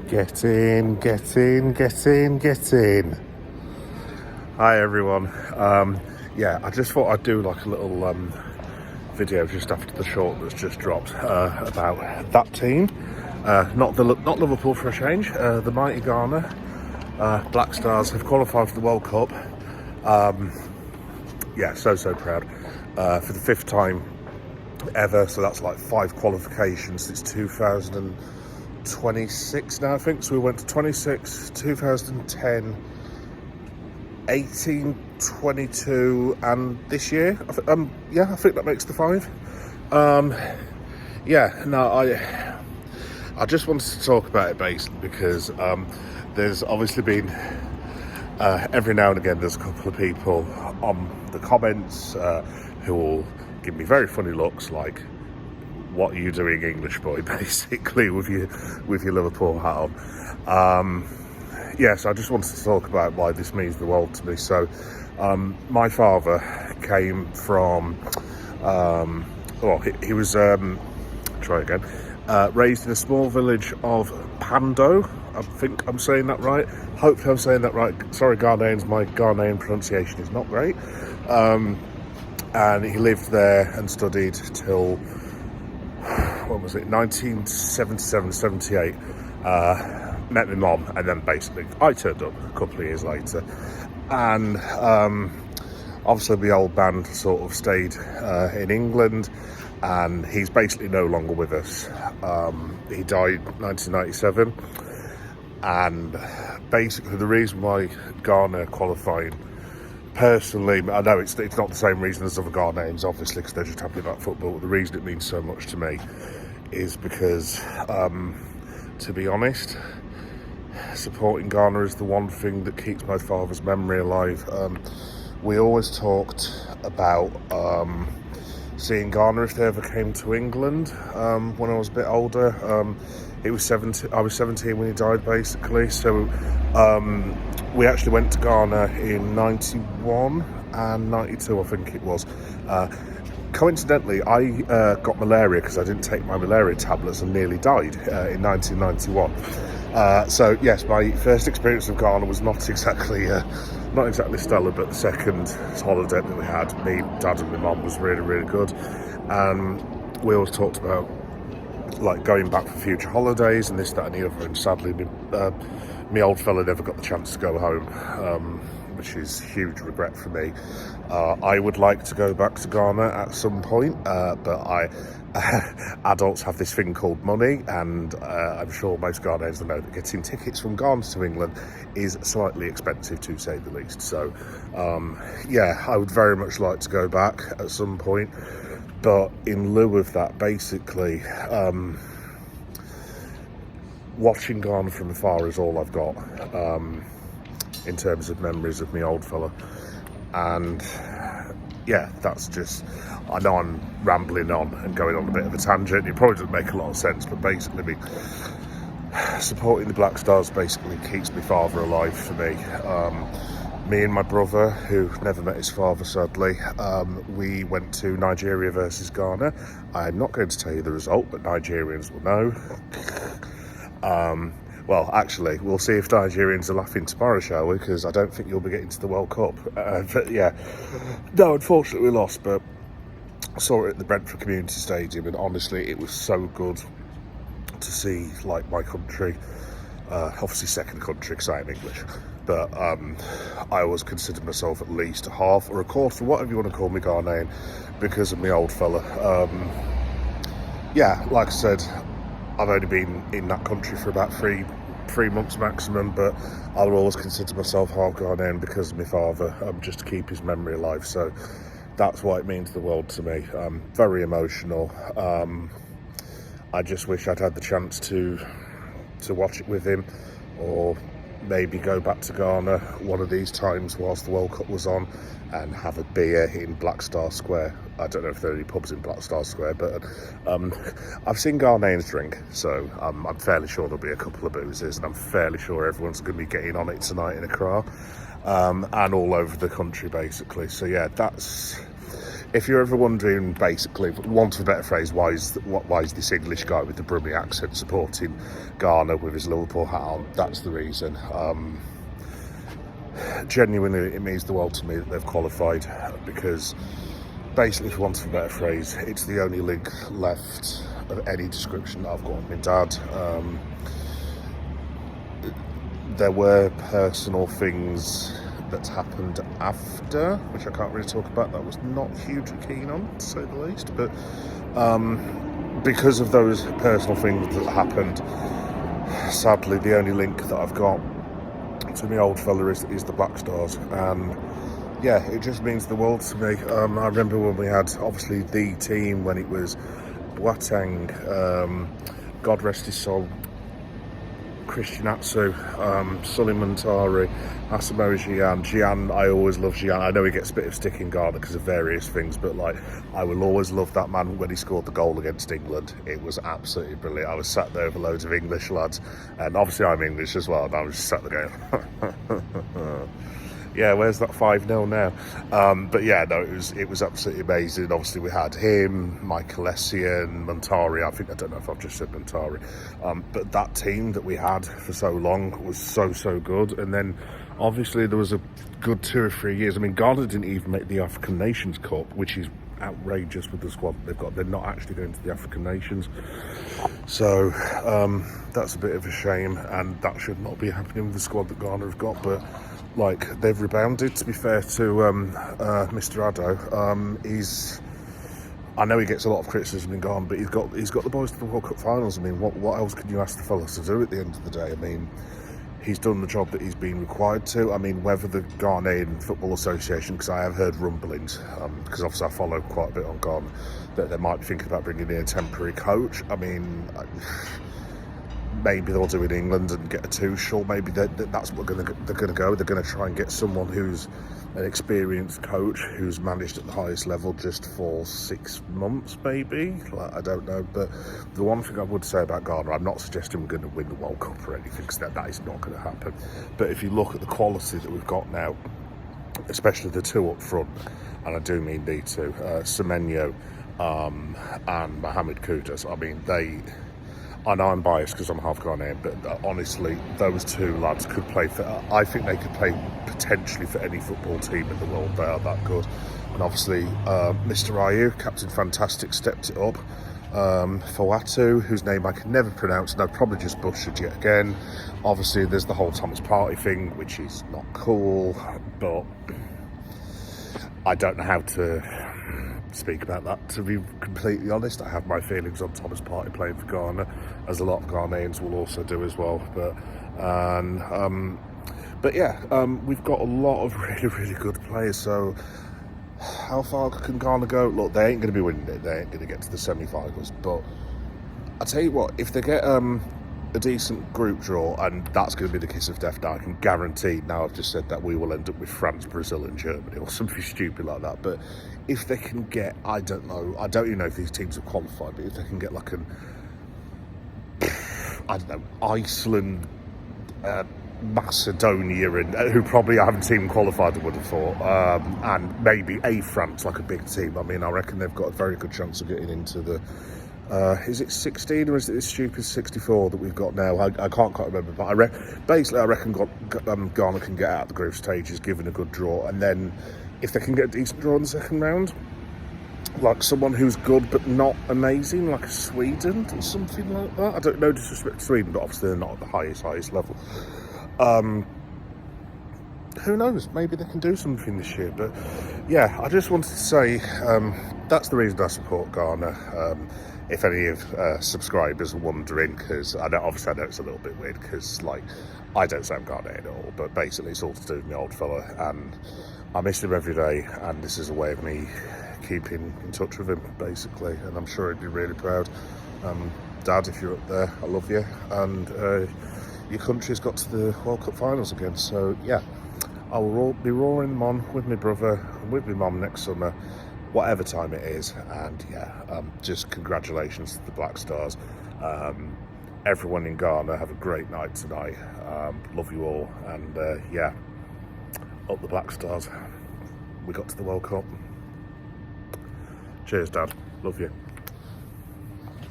Get in, get in, get in, get in. Hi everyone. I just thought I'd do like a little video just after the short that's just dropped about that team. Not Liverpool for a change. The mighty Ghana Black Stars have qualified for the World Cup. So proud for the fifth time ever. So that's like 5 qualifications since 2026 now, I think. So we went to 26, 2010, 18, 22, and this year. I think that makes the 5. I just wanted to talk about it basically because there's obviously been every now and again there's a couple of people on the comments who will give me very funny looks like, "What are you doing, English boy?" basically with your Liverpool hat on. So I just wanted to talk about why this means the world to me. So my father came from he was raised in a small village of Pando. I think I'm saying that right. Hopefully I'm saying that right. Sorry, Ghanaians, my Ghanaian pronunciation is not great. And he lived there and studied till, 1977, 78. Met my mom, and then basically I turned up a couple of years later. And obviously the old band sort of stayed in England, and he's basically no longer with us. He died 1997, and basically the reason why Ghana qualifying, personally, I know it's not the same reason as other Ghanaians, obviously, because they're just happy about football, but the reason it means so much to me is because, to be honest, supporting Ghana is the one thing that keeps my father's memory alive. We always talked about seeing Ghana if they ever came to England. When I was a bit older, I was 17 when he died, basically. So we actually went to Ghana in 91 and 92, I think it was. Coincidentally, I got malaria because I didn't take my malaria tablets and nearly died in 1991. So yes, my first experience of Ghana was not exactly stellar, but the second holiday that we had, me, Dad and my mum, was really, really good. And we always talked about like going back for future holidays and this, that and the other, and sadly my old fella never got the chance to go home, which is huge regret for me. I would like to go back to Ghana at some point, but adults have this thing called money, and I'm sure most Ghanaians will know that getting tickets from Ghana to England is slightly expensive, to say the least. So I would very much like to go back at some point, but in lieu of that, basically watching Ghana from afar is all I've got in terms of memories of my old fella. And that's just, I know I'm rambling on and going on a bit of a tangent. It probably doesn't make a lot of sense, but basically supporting the Black Stars basically keeps my father alive for me. Me and my brother, who never met his father sadly, we went to Nigeria versus Ghana. I'm not going to tell you the result, but Nigerians will know. Well, actually, we'll see if Nigerians are laughing tomorrow, shall we? Because I don't think you'll be getting to the World Cup. No, unfortunately we lost, but I saw it at the Brentford Community Stadium, and honestly, it was so good to see, like, my country, obviously second country because I am English, but I always consider myself at least a half or a quarter, whatever you want to call me, Ghanaian, because of my old fella. Like I said, I've only been in that country for about three months maximum, but I'll always consider myself half Ghanaian because of my father, just to keep his memory alive. So that's why it means the world to me. Very emotional. I just wish I'd had the chance to watch it with him, or maybe go back to Ghana one of these times whilst the World Cup was on and have a beer in Black Star Square. I don't know if there are any pubs in Black Star Square, but I've seen Ghanaians drink, so I'm fairly sure there'll be a couple of boozers, and I'm fairly sure everyone's going to be getting on it tonight in Accra, and all over the country basically. So yeah, if you're ever wondering, basically, want of a better phrase, why is this English guy with the Brummie accent supporting Ghana with his Liverpool hat on? That's the reason. Genuinely, it means the world to me that they've qualified, because basically, for want of a better phrase, it's the only link left of any description that I've got with my dad. There were personal things that happened after, which I can't really talk about, that I was not hugely keen on, to say the least, but because of those personal things that happened, sadly the only link that I've got to my old fella is the Black Stars, and yeah, it just means the world to me. I remember when we had, obviously, the team, when it was Boateng, God rest his soul, Christian Atsu, Suleiman Tari, Asamoah Gyan. I always love Gyan. I know he gets a bit of stick in Ghana because of various things, but like, I will always love that man when he scored the goal against England. It was absolutely brilliant. I was sat there with loads of English lads, and obviously I'm English as well, and I was just sat there going, yeah, where's that 5-0 now? But yeah, no, it was absolutely amazing. Obviously, we had him, Michael Essien, Montari. I don't know if I've just said Montari. But that team that we had for so long was so good. And then, obviously, there was a good 2 or 3 years. I mean, Ghana didn't even make the African Nations Cup, which is outrageous with the squad they've got. They're not actually going to the African Nations. So, that's a bit of a shame. And that should not be happening with the squad that Ghana have got. But like, they've rebounded, to be fair to Mr. Addo. I know he gets a lot of criticism in Ghana, but he's got the boys to the World Cup finals. I mean, what else can you ask the fellas to do at the end of the day? I mean, he's done the job that he's been required to. I mean, whether the Ghanaian Football Association, because I have heard rumblings, because obviously I follow quite a bit on Ghana, that they might be thinking about bringing in a temporary coach. I mean, maybe they'll do it in England and get a Tuchel. Maybe that's what they're going to go. They're going to try and get someone who's an experienced coach who's managed at the highest level just for 6 months, maybe. Like, I don't know. But the one thing I would say about Ghana, I'm not suggesting we're going to win the World Cup or anything, because that is not going to happen. But if you look at the quality that we've got now, especially the two up front, and I do mean the two, Semenyo and Mohamed Kudus, I mean, I know I'm biased because I'm half Ghanaian, but honestly, those two lads could play for, I think they could play potentially for any football team in the world. They are that good. And obviously, Mr. Ayew, Captain Fantastic, stepped it up. Fawatu, whose name I can never pronounce, and I've probably just butchered yet again. Obviously, there's the whole Thomas Partey thing, which is not cool, but I don't know how to speak about that, to be completely honest. I have my feelings on Thomas Partey playing for Ghana, as a lot of Ghanaians will also do as well. But yeah, we've got a lot of really good players. So how far can Ghana go? Look, they ain't going to be winning it. They ain't going to get to the semi-finals. But I tell you what, if they get a decent group draw, and that's going to be the kiss of death now, I can guarantee, now I've just said that, we will end up with France, Brazil and Germany or something stupid like that. But if they can get, I don't know, I don't even know if these teams have qualified, but if they can get like I don't know, Iceland, Macedonia, and who probably I haven't even qualified, I would have thought, and maybe a France, like a big team. I mean, I reckon they've got a very good chance of getting into the is it 16 or is it this stupid 64 that we've got now? I can't quite remember, but I reckon Ghana can get out of the group stages given a good draw, and then if they can get a decent draw in the second round, like someone who's good but not amazing, like a Sweden or something like that. I don't know, disrespect to Sweden, but obviously they're not at the highest level. Who knows, maybe they can do something this year. But yeah, I just wanted to say that's the reason I support Ghana. If any of subscribers are wondering, because I know it's a little bit weird, because like, I don't sound Ghanaian at all, but basically it's all to do with my old fella, and I miss him every day, and this is a way of me keeping in touch with him, basically, and I'm sure he'd be really proud. Dad, if you're up there, I love you, and your country's got to the World Cup finals again, so yeah, I will be roaring them on with my brother and with my mum next summer, whatever time it is. And yeah, just congratulations to the Black Stars. Everyone in Ghana, have a great night tonight. Love you all, and yeah, up the Black Stars. We got to the World Cup. Cheers, Dad. Love you.